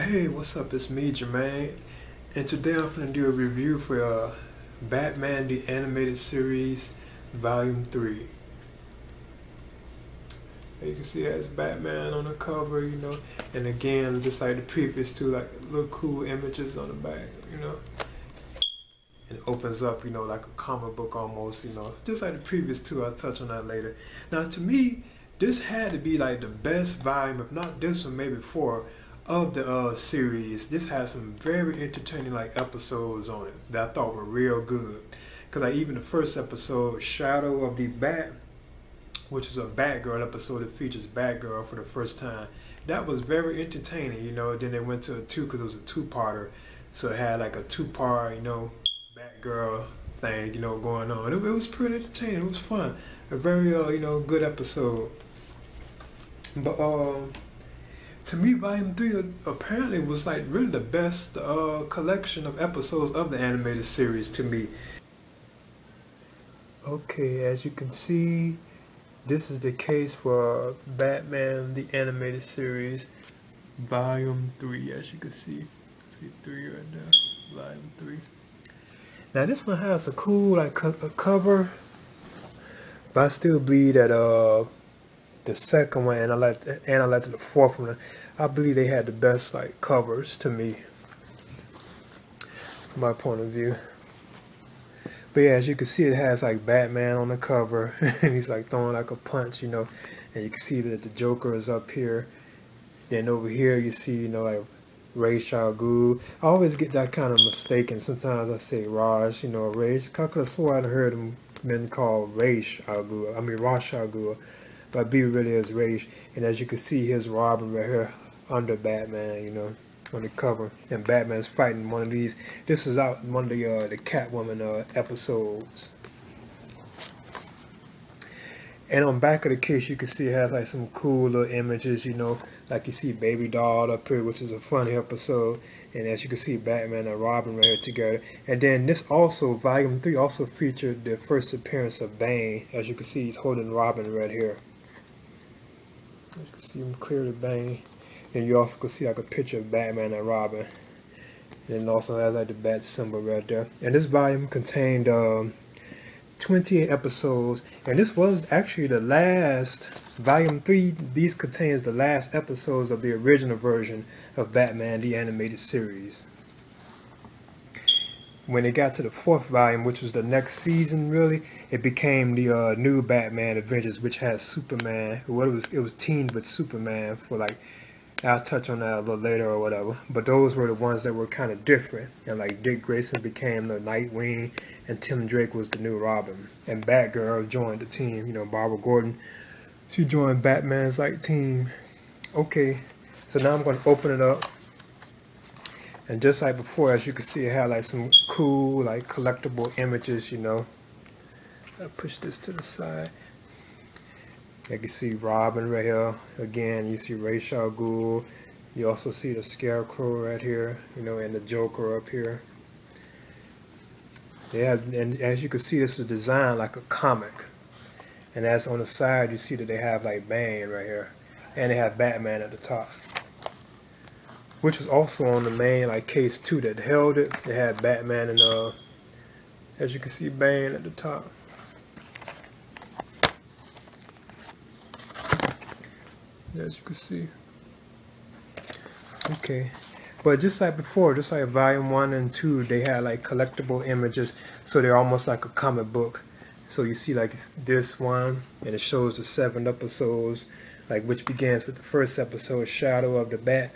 Hey, what's up? It's me, Jermaine, and today I'm gonna do a review for Batman the Animated Series, Volume 3. You can see it has Batman on the cover, and again, just like the previous two, like little cool images on the back, and it opens up, like a comic book almost, just like the previous two. I'll touch on that later. Now, to me, this had to be like the best volume, if not this one, maybe four, of the series. This has some very entertaining episodes on it that I thought were real good. Cause even the first episode, Shadow of the Bat, which is a Batgirl episode that features Batgirl for the first time, that was very entertaining. Then they went to a two because it was a two-parter, so it had like a two-part, Batgirl thing, going on. It was pretty entertaining. It was fun. A very good episode. But to me, Volume 3 apparently was like really the best collection of episodes of the animated series to me. Okay, as you can see, this is the case for Batman the Animated Series, Volume 3, as you can see. See 3 right there, Volume 3. Now this one has a cool a cover, but I still believe that the second one and I like the fourth one, I believe they had the best covers to me, from my point of view. But yeah, as you can see, it has Batman on the cover and he's throwing a punch, and you can see that the Joker is up here. Then over here you see Ra's al Ghul. I always get that kind of mistaken. Sometimes I say Raj, Ra's. I could have swore I'd heard him been called Ra's al Ghul. I mean Ra's al Ghul. But B really is Ra's, and as you can see, here's Robin right here under Batman, on the cover, and Batman's fighting one of these. This is out in one of the Catwoman episodes. And on back of the case, you can see it has some cool little images, you see Baby Doll up here, which is a funny episode, and as you can see, Batman and Robin right here together. And then this also, Volume 3 also featured the first appearance of Bane. As you can see, he's holding Robin right here. You can see him clearly, Bane. And you also can see a picture of Batman and Robin. And it also has the bat symbol right there. And this volume contained 28 episodes. And this was actually the last, Volume 3, these contains the last episodes of the original version of Batman the Animated Series. When it got to the fourth volume, which was the next season, really, it became the new Batman Adventures, which has Superman. It was teamed with Superman for I'll touch on that a little later or whatever. But those were the ones that were kind of different. And Dick Grayson became the Nightwing, and Tim Drake was the new Robin. And Batgirl joined the team. Barbara Gordon, she joined Batman's team. Okay, so now I'm going to open it up. And just like before, as you can see, it had some cool collectible images, I'll push this to the side. You can see Robin right here. Again, you see Ra's al Ghul. You also see the Scarecrow right here, and the Joker up here. Yeah, and as you can see, this was designed like a comic. And as on the side, you see that they have Bane right here. And they have Batman at the top, which was also on the main case 2 that held it. They had Batman and as you can see, Bane at the top. As you can see. Okay. But just like before, just like Volume 1 and 2, they had collectible images, so they're almost like a comic book. So you see this one, and it shows the 7 episodes, which begins with the first episode, Shadow of the Bat.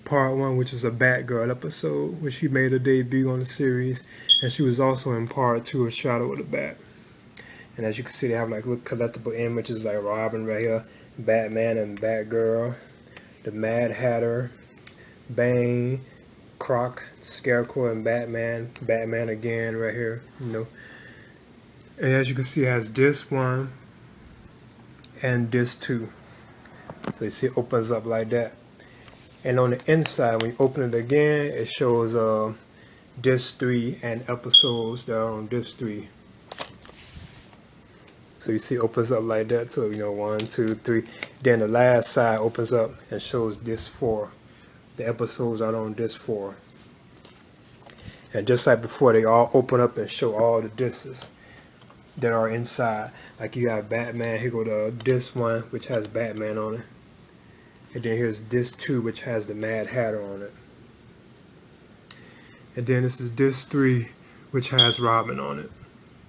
Part 1, which is a Batgirl episode, where she made her debut on the series, and she was also in Part 2 of Shadow of the Bat. And as you can see, they have little collectible images Robin right here, Batman and Batgirl, the Mad Hatter, Bane, Croc, Scarecrow, and Batman. Batman again right here, And as you can see, it has this one and this 2. So you see, it opens up like that. And on the inside, when you open it again, it shows disc 3 and episodes that are on disc 3. So you see it opens up like that. So 1, 2, 3. Then the last side opens up and shows disc 4. The episodes are on disc 4. And just like before, they all open up and show all the discs that are inside. Like you have Batman, here go to disc 1, which has Batman on it. And then here's disc 2, which has the Mad Hatter on it. And then this is disc 3, which has Robin on it,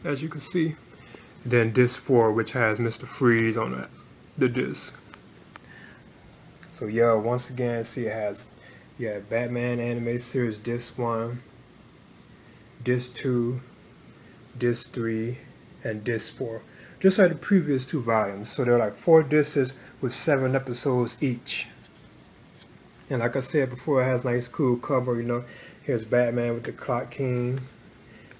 as you can see. And then disc 4, which has Mr. Freeze on the disc. So yeah, once again, see it has, you have Batman Animated Series disc 1, disc 2, disc 3, and disc 4. Just like the previous 2 volumes. So they're like 4 discs with 7 episodes each. And like I said before, it has nice cool cover, you know. Here's Batman with the Clock King,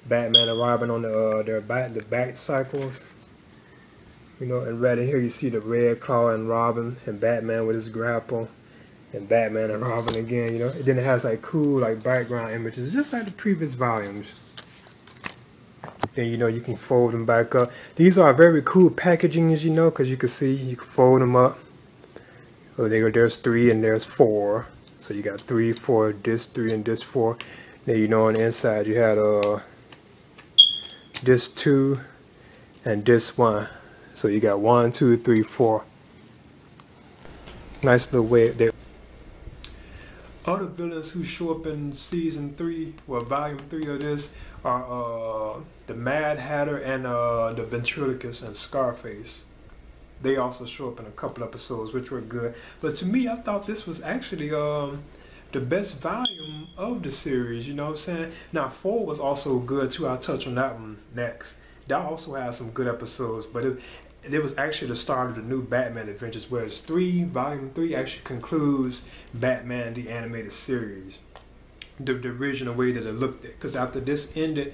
Batman and Robin on the back cycles, you know. And right in here you see the Red Claw and Robin, and Batman with his grapple, and Batman and Robin again, you know. And then it has like cool like background images, just like the previous volumes. Then, you know, you can fold them back up. These are very cool packaging, as you know, because you can see you can fold them up. Oh, there's 3 and there's 4. So you got 3, 4, disc 3 and disc 4. Then, you know, on the inside you had disc 2 and disc 1. So you got 1, 2, 3, 4. Nice little way there. Other villains who show up in season 3, well, volume 3 of this, are the Mad Hatter and the Ventriloquist and Scarface. They also show up in a couple episodes, which were good. But to me, I thought this was actually the best volume of the series, you know what I'm saying? Now, 4 was also good too. I'll touch on that one next. That also has some good episodes, but it was actually the start of the new Batman adventures, whereas volume 3 actually concludes Batman the Animated Series. The original way that it looked at. Because after this ended,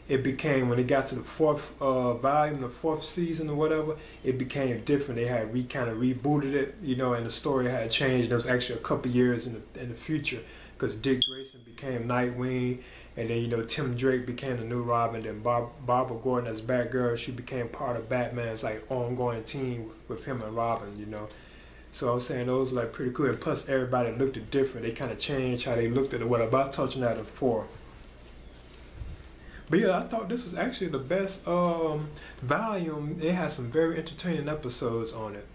it became, when it got to the 4th volume, the 4th season or whatever, it became different. They had kind of rebooted it, you know, and the story had changed. There was actually a couple years in the future, because Dick Grayson became Nightwing, and then, you know, Tim Drake became the new Robin, and Barbara Gordon as Batgirl, she became part of Batman's like ongoing team with him and Robin, you know. So I was saying those were like pretty cool, and plus everybody looked at different. They kind of changed how they looked at it. What about touching that in 4? But yeah, I thought this was actually the best volume. It has some very entertaining episodes on it.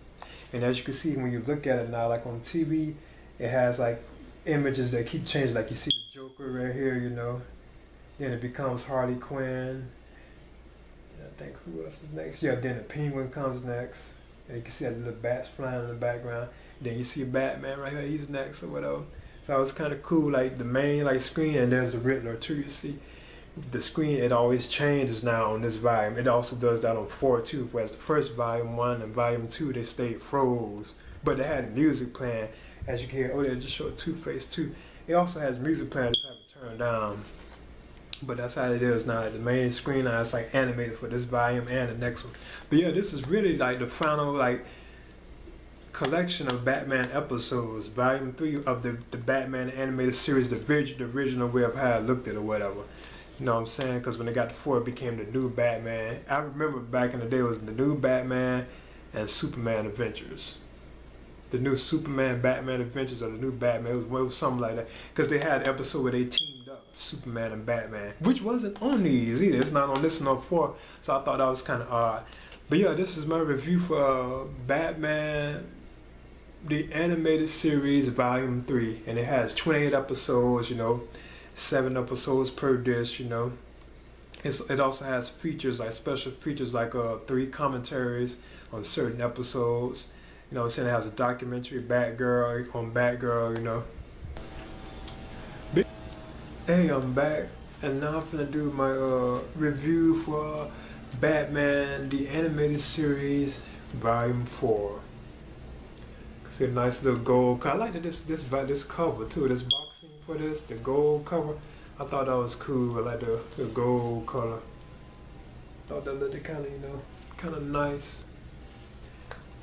And as you can see when you look at it now, like on TV, it has like images that keep changing. Like you see the Joker right here, you know. Then it becomes Harley Quinn. I think who else is next? Yeah, then the Penguin comes next. And you can see that little bats flying in the background. Then you see Batman right here, he's next or whatever. So it's kind of cool, like the main like screen, and there's the Riddler too, you see. The screen, it always changes now on this volume. It also does that on 4 too, whereas the first volume 1 and volume 2, they stayed froze. But they had music playing. As you can hear, oh, they just showed Two-Face too. It also has music playing, just have it turned down. But that's how it is now. The main screen now is like animated for this volume and the next one. But yeah, this is really like the final like collection of Batman episodes, volume 3 of the Batman animated series, the original way of how I looked at it or whatever. You know what I'm saying? Because when they got to 4, it became the new Batman. I remember back in the day, it was the new Batman and Superman Adventures. The new Superman Batman Adventures, or the new Batman, it was something like that. Because they had an episode where they teamed up, Superman and Batman, which wasn't on these either. It's not on this and on 4, so I thought that was kind of odd. But yeah, this is my review for Batman the Animated Series Volume 3, and it has 28 episodes, you know, 7 episodes per disc, you know. It also has features, like special features, like 3 commentaries on certain episodes. You know what I'm saying? It has a documentary, Batgirl, on Batgirl, you know. Hey, I'm back, and now I'm gonna do my review for Batman the Animated Series Volume 4. See a nice little gold cover. I like this cover too. This boxing for this, the gold cover. I thought that was cool. I like the gold color. Thought that looked kind of, you know, kind of nice.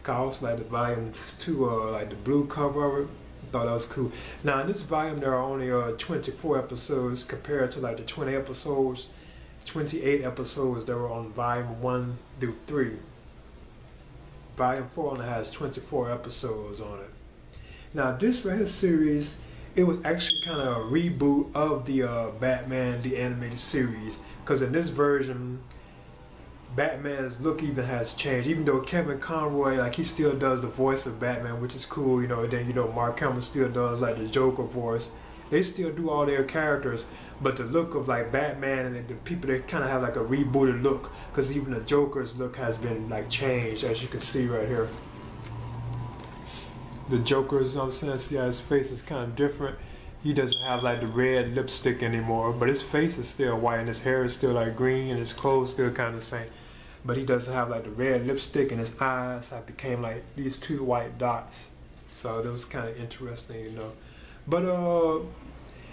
I also like the volume 2, like the blue cover of it. Thought that was cool. Now in this volume there are only 24 episodes compared to like the 28 episodes that were on volume 1 through 3. Volume 4 only has 24 episodes on it. Now this right here series it was actually kind of a reboot of the Batman the animated series, because in this version Batman's look even has changed. Even though Kevin Conroy, like, he still does the voice of Batman, which is cool, you know. And then, you know, Mark Hamill still does like the Joker voice. They still do all their characters, but the look of like Batman and the people, they kind of have like a rebooted look, because even the Joker's look has been like changed, as you can see right here. The Joker's, you know what I'm saying, see how his face is kind of different. He doesn't have like the red lipstick anymore, but his face is still white and his hair is still like green and his clothes still kind of the same. But he doesn't have like the red lipstick, and his eyes have became like these two white dots. So that was kind of interesting, you know. But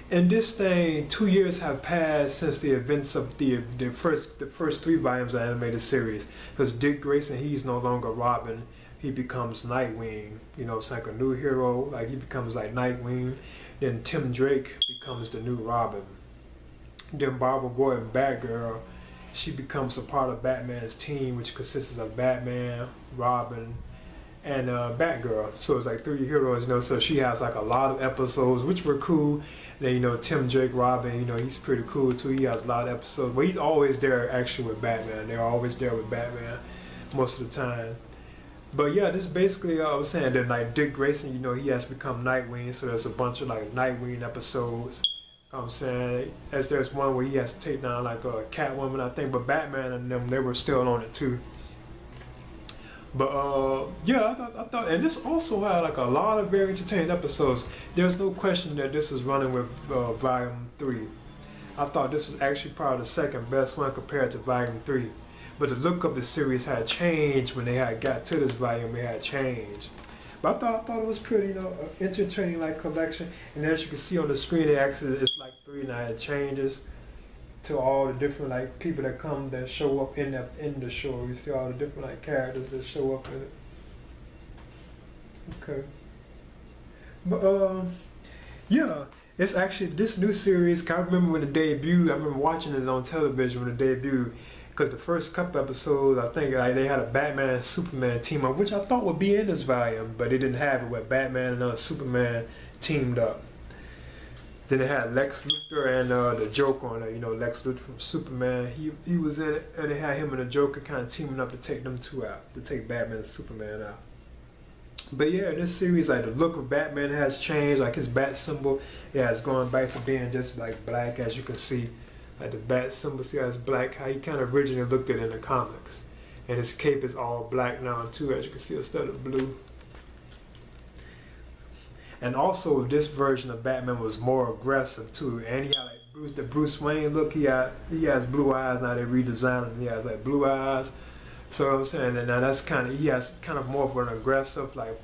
in this thing, 2 years have passed since the events of the first 3 volumes of the animated series. Because Dick Grayson, he's no longer Robin. He becomes Nightwing. You know, it's like a new hero. Like, he becomes like Nightwing. Then Tim Drake becomes the new Robin. Then Barbara Gordon, Batgirl, she becomes a part of Batman's team, which consists of Batman, Robin, and Batgirl. So it's like 3 heroes, you know. So she has like a lot of episodes, which were cool. Then, you know, Tim Drake, Robin, you know, he's pretty cool too. He has a lot of episodes, but he's always there actually with Batman. They're always there with Batman most of the time. But yeah, this basically, I was saying that like Dick Grayson, you know, he has become Nightwing. So there's a bunch of like Nightwing episodes. I'm saying, as there's one where he has to take down like a Catwoman, I think, but Batman and them, they were still on it too. But yeah, I thought, and this also had like a lot of very entertaining episodes. There's no question that this is running with Volume 3. I thought this was actually probably the second best one compared to Volume 3. But the look of the series had changed when they had got to this volume. It had changed. But I thought it was pretty, you know, entertaining like collection. And as you can see on the screen, it actually it's like 3 now. It changes to all the different like people that come that show up in the show. You see all the different like characters that show up in it. Okay. But yeah, it's actually this new series. I remember when it debuted. I remember watching it on television when it debuted. Because the first couple episodes, I think like, they had a Batman and Superman team up, which I thought would be in this volume, but they didn't have it, where Batman and Superman teamed up. Then they had Lex Luthor and the Joker on it. You know, Lex Luthor from Superman, he was in it, and they had him and the Joker kind of teaming up to take them two out, to take Batman and Superman out. But yeah, in this series, like the look of Batman has changed. Like his bat symbol, it has gone back to being just like black, as you can see. Like the bat symbol, see how it's black, how he kind of originally looked at it in the comics. And his cape is all black now too, as you can see, instead of blue. And also this version of Batman was more aggressive too. And he had like the Bruce Wayne look, he has blue eyes now. They redesigned him, he has like blue eyes. So I'm saying, and now that's kind of, he has kind of more of an aggressive like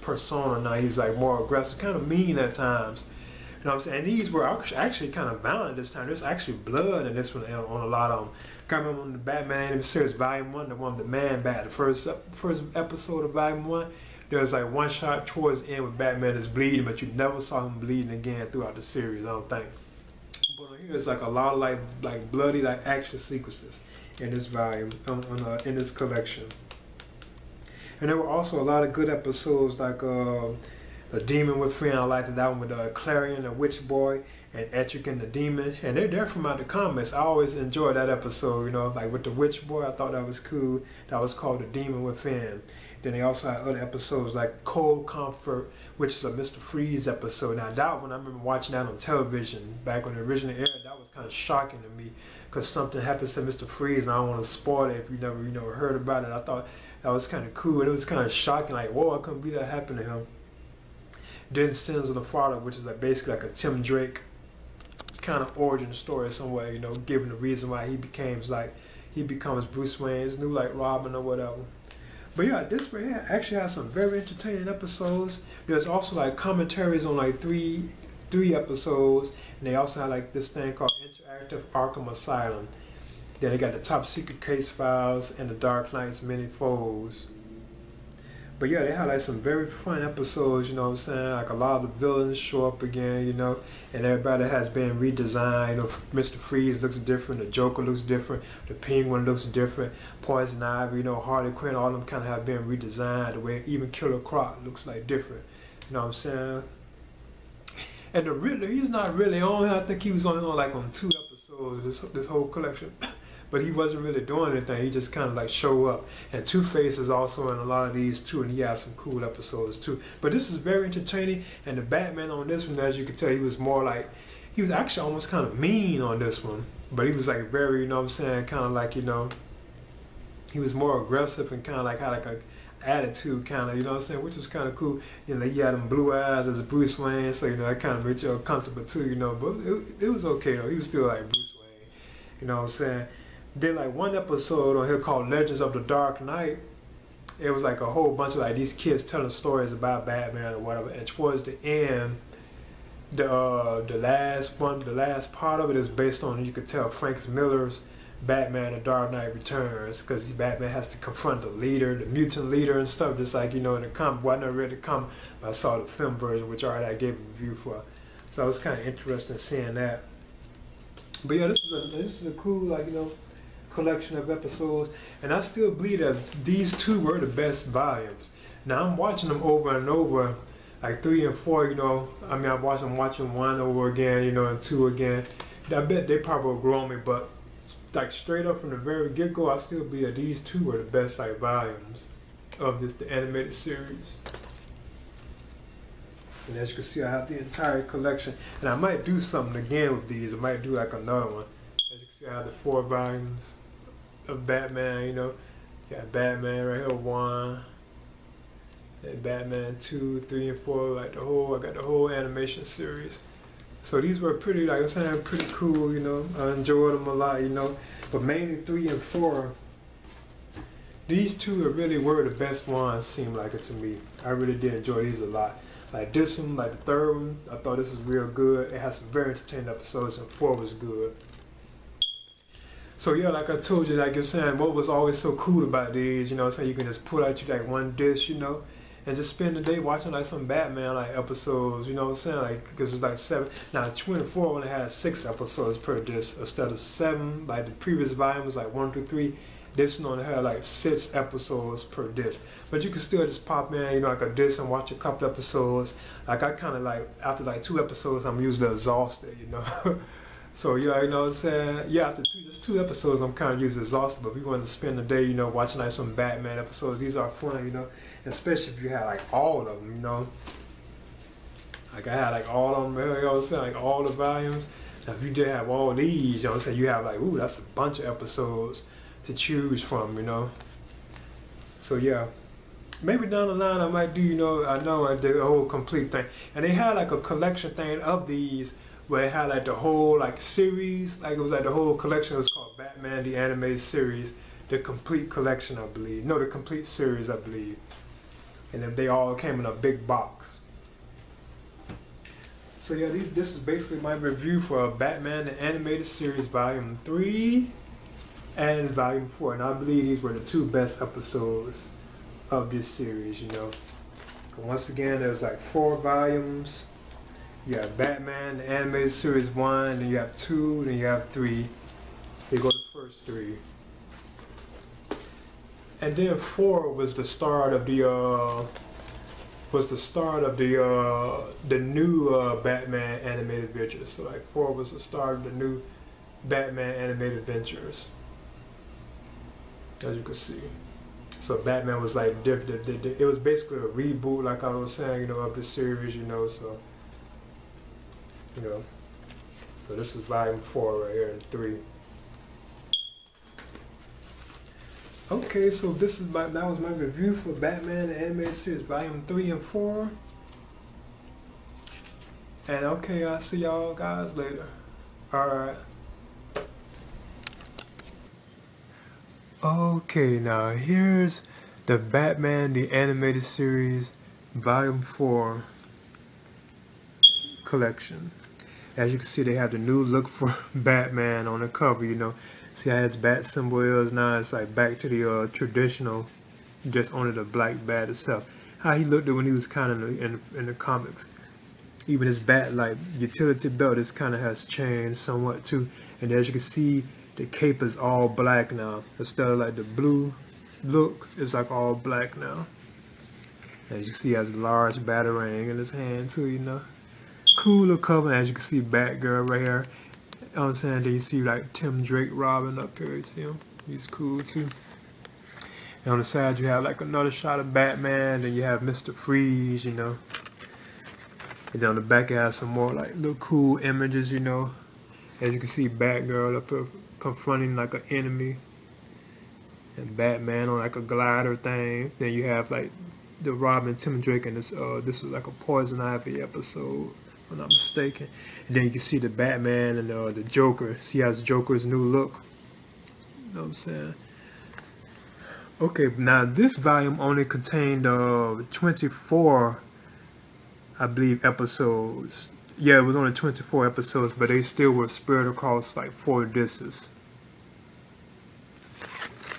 persona now. He's like more aggressive, kind of mean at times. You know what I'm saying? And these were actually kind of violent this time. There's actually blood in this one on a lot of them. I remember on the Batman series Volume 1, the one with the Man Bat, the first episode of Volume 1, there was like one shot towards the end where Batman is bleeding, but you never saw him bleeding again throughout the series, I don't think. But here there's like a lot of like bloody like action sequences in this volume, in this collection. And there were also a lot of good episodes like The Demon Within. I liked that one with Clarion, the Witch Boy, and Etrigan the Demon. And they're from out the comics. I always enjoyed that episode, you know, like with the Witch Boy. I thought that was cool. That was called The Demon Within. Then they also had other episodes like Cold Comfort, which is a Mr. Freeze episode. Now that one, I remember watching that on television back when it originally aired. That was kind of shocking to me because something happens to Mr. Freeze, and I don't want to spoil it if you never heard about it. I thought that was kind of cool. It was kind of shocking, like, whoa, I couldn't believe that happened to him. Then Sins of the Father, which is like basically like a Tim Drake kind of origin story somewhere, you know, given the reason why he becomes Bruce Wayne's new like Robin or whatever. But yeah, this right here actually has some very entertaining episodes. There's also like commentaries on like three episodes, and they also have like this thing called Interactive Arkham Asylum. Then they got the Top Secret Case Files and the Dark Knight's Many Foes. But yeah, they had like some very fun episodes, you know what I'm saying? Like a lot of the villains show up again, you know, and everybody has been redesigned. You know, Mr. Freeze looks different, the Joker looks different, the Penguin looks different, Poison Ivy, you know, Harley Quinn, all of them kind of have been redesigned. The way even Killer Croc looks like different, you know what I'm saying? And the Riddler, he's not really on. I think he was only on like on 2 episodes of this whole collection. But he wasn't really doing anything. He just kind of like show up. And Two-Face is also in a lot of these too, and he has some cool episodes too. But this is very entertaining. And the Batman on this one, as you can tell, he was more like, he was actually almost kind of mean on this one. But he was like very, you know what I'm saying, kind of like, you know, he was more aggressive and kind of like had like a attitude kind of, you know what I'm saying, which was kind of cool. You know, he had them blue eyes as Bruce Wayne, so, you know, that kind of made you uncomfortable too, you know. But it was okay though. He was still like Bruce Wayne, you know what I'm saying. Then like one episode on here called Legends of the Dark Knight, it was like a whole bunch of like these kids telling stories about Batman or whatever. And towards the end, the last part of it is based on, you could tell, Frank Miller's Batman: The Dark Knight Returns, because Batman has to confront the leader, the mutant leader and stuff, just like, you know, in the comic. Well, I never read the comic, but I saw the film version, which already I gave a review for. So I was kind of interested in seeing that. But yeah, this is a cool, like, you know, collection of episodes, and I still believe that these 2 were the best volumes. Now I'm watching them over and over, like 3 and 4, you know. I mean, I'm watching 1 over again, you know, and 2 again. I bet they probably will grow on me, but like straight up from the very get-go, I still believe that these 2 were the best like volumes of the animated series. And as you can see, I have the entire collection, and I might do something again with these. I might do like another one. As you can see, I have the 4 volumes of Batman, you know. Got Batman right here, 1. And Batman 2, 3, and 4, like I got the whole animation series. So these were pretty, like I said, pretty cool, you know. I enjoyed them a lot, you know. But mainly 3 and 4, these 2 really were the best ones, seemed like it to me. I really did enjoy these a lot. Like this one, like the 3rd one, I thought this was real good. It has some very entertaining episodes, and 4 was good. So yeah, like I told you, like you're saying, what was always so cool about these, you know, saying you can just pull out you like 1 disc, you know, and just spend the day watching like some Batman like episodes, you know what I'm saying, like, because it's like 7. Now 24 only had 6 episodes per disc instead of 7. Like the previous volume was like 1 through 3. This one only had like 6 episodes per disc. But you can still just pop in, you know, like a disc and watch a couple episodes. Like I kind of like, after like 2 episodes, I'm usually exhausted, you know. So yeah, you know what I'm saying? Yeah, after just 2 episodes, I'm kind of usually exhausted. But if you want to spend the day, you know, watching like some Batman episodes, these are fun, you know. Especially if you had like all of them, you know. Like I had like all of them, you know what I'm saying? Like all the volumes. Now if you did have all these, you know what I'm saying? You have like, ooh, that's a bunch of episodes to choose from, you know. So yeah. Maybe down the line I might do, you know, I know I did a whole complete thing. And they had like a collection thing of these, where it had like the whole like series, like it was like the whole collection. It was called Batman the Animated Series, the complete collection, I believe. No, the complete series, I believe. And then they all came in a big box. So yeah, this is basically my review for Batman the Animated Series Volume 3 and Volume 4. And I believe these were the 2 best episodes of this series, you know. Once again, there's like 4 volumes. You have Batman, the Animated Series 1, then you have 2, then you have 3. They go the first 3. And then 4 was the start of the new Batman animated adventures. So like 4 was the start of the new Batman animated adventures, as you can see. So Batman was like different. It was basically a reboot, like I was saying, you know, of the series, you know. So, you know, so this is volume 4 right here and 3. Okay, so that was my review for Batman the Animated Series Volume 3 and 4. And okay, I'll see y'all guys later. Alright. Okay, now here's the Batman the Animated Series Volume 4 collection. As you can see, they have the new look for Batman on the cover, you know. See how his bat symbol is now? It's like back to the traditional, just only the black bat itself. How he looked when he was kind of in the comics. Even his bat like utility belt, this kind of has changed somewhat too. And as you can see, the cape is all black now. Instead of like the blue look, it's like all black now. As you see, he has a large batarang in his hand too, you know. cool little cover. As you can see, Batgirl right here. You know what I'm saying? Then you see like Tim Drake Robin up here. You see him? He's cool too. And on the side you have like another shot of Batman. Then you have Mr. Freeze, you know. And then on the back it has some more like little cool images, you know. As you can see, Batgirl up here confronting like an enemy. And Batman on like a glider thing. Then you have like the Robin, Tim Drake, and this was like a Poison Ivy episode, if I'm not mistaken. And then you can see the Batman and the Joker. See how Joker's new look. You know what I'm saying? Okay, now this volume only contained 24, I believe, episodes. Yeah, it was only 24 episodes, but they still were spread across like 4 discs.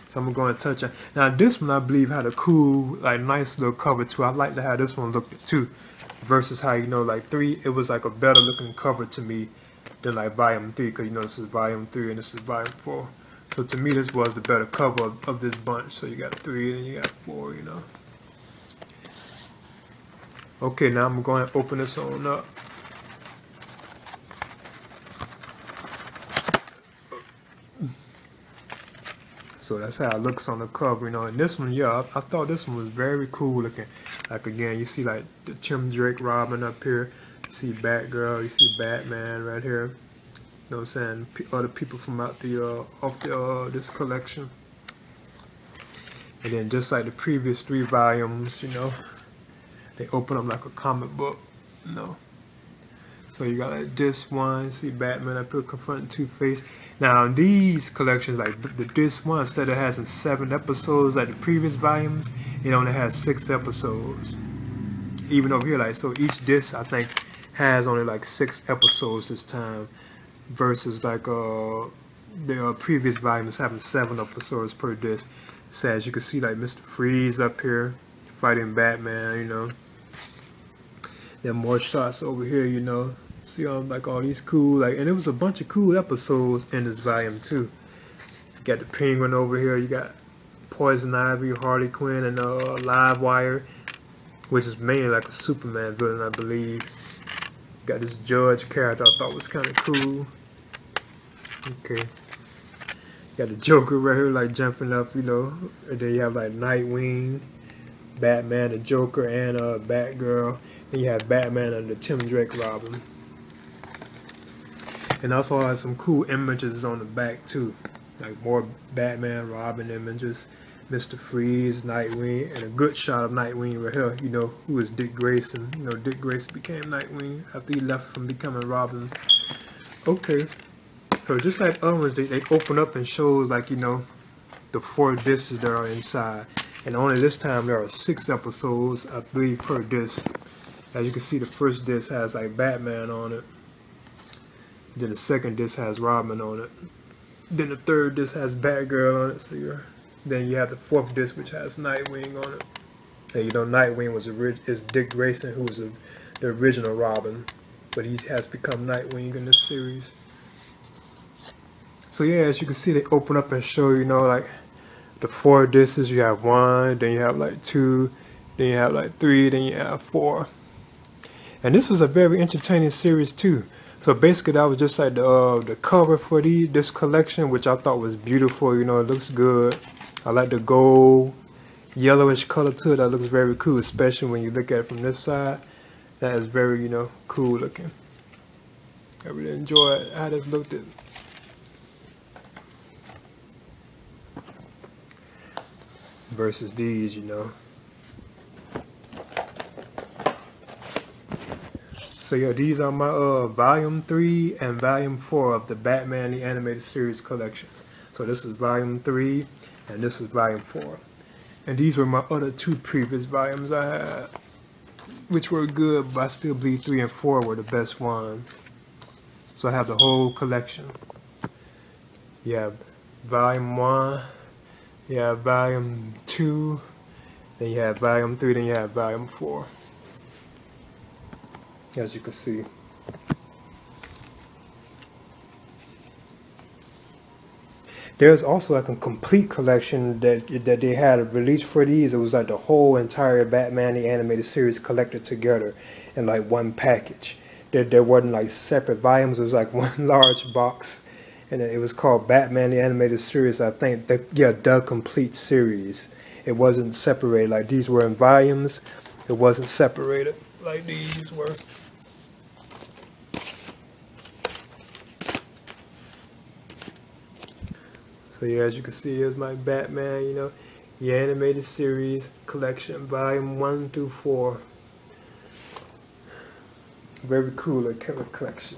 So I'm going to touch on. Now this one I believe had a cool, like nice little cover too. I like to have this one look too, versus how, you know, like 3, it was like a better looking cover to me than like volume 3, because you know this is volume 3 and this is volume 4. So to me this was the better cover of this bunch. So you got 3 and you got 4, you know. Okay, now I'm going to open this on up. So that's how it looks on the cover, you know. And this one, yeah, I thought this one was very cool looking. Like again, you see like the Tim Drake Robin up here. You see Batgirl, you see Batman right here. You know what I'm saying? Other people from out the this collection. And then just like the previous 3 volumes, you know, they open up like a comic book, you know. So you got like this one, see Batman up here confronting Two-Face. Now these collections, like this one, instead of having 7 episodes like the previous volumes, it only has 6 episodes. Even over here, like, so each disc I think has only like 6 episodes this time, versus like the previous volumes having 7 episodes per disc. So as you can see, like Mr. Freeze up here fighting Batman, you know. Then more shots over here, you know. See like all these cool, like, and it was a bunch of cool episodes in this volume too. You got the Penguin over here, you got Poison Ivy, Harley Quinn, and Live Wire, which is mainly like a Superman villain, I believe. Got this Judge character I thought was kind of cool. Okay. Got the Joker right here, like jumping up, you know. And then you have like Nightwing, Batman, the Joker, and Batgirl. Then you have Batman and the Tim Drake Robin. And also has some cool images on the back too, like more Batman, Robin images, Mr. Freeze, Nightwing, and a good shot of Nightwing right here. You know, who is Dick Grayson? You know, Dick Grayson became Nightwing after he left from becoming Robin. Okay, so just like other ones, they open up and shows like, you know, the 4 discs that are inside, and only this time there are 6 episodes, I believe, per disc. As you can see, the first disc has like Batman on it. Then the second disc has Robin on it. Then the third disc has Batgirl on it. So then you have the 4th disc, which has Nightwing on it. And you know, Nightwing is Dick Grayson, who was the original Robin, but he has become Nightwing in this series. So yeah, as you can see, they open up and show, you know, like the 4 discs. You have 1, then you have like 2, then you have like 3, then you have 4. And this was a very entertaining series too. So basically that was just like the cover for this collection, which I thought was beautiful. You know, it looks good. I like the gold yellowish color to it. That looks very cool, especially when you look at it from this side. That is very, you know, cool looking. I really enjoy how this looked at. Versus these, you know. So yeah, these are my volume 3 and volume 4 of the Batman the Animated Series collections. So this is volume 3 and this is volume 4. And these were my other 2 previous volumes I had, which were good, but I still believe 3 and 4 were the best ones. So I have the whole collection. You have volume 1, you have volume 2, then you have volume 3, then you have volume 4. As you can see. There's also like a complete collection that they had released for these. It was like the whole entire Batman the Animated Series collected together in like one package. there wasn't like separate volumes. It was like one large box, and it was called Batman the Animated Series. I think the complete series. It wasn't separated like these were in volumes. It wasn't separated like these were. So yeah, as you can see, here's my Batman, you know, the animated series collection, volume 1 through 4. Very cool collection.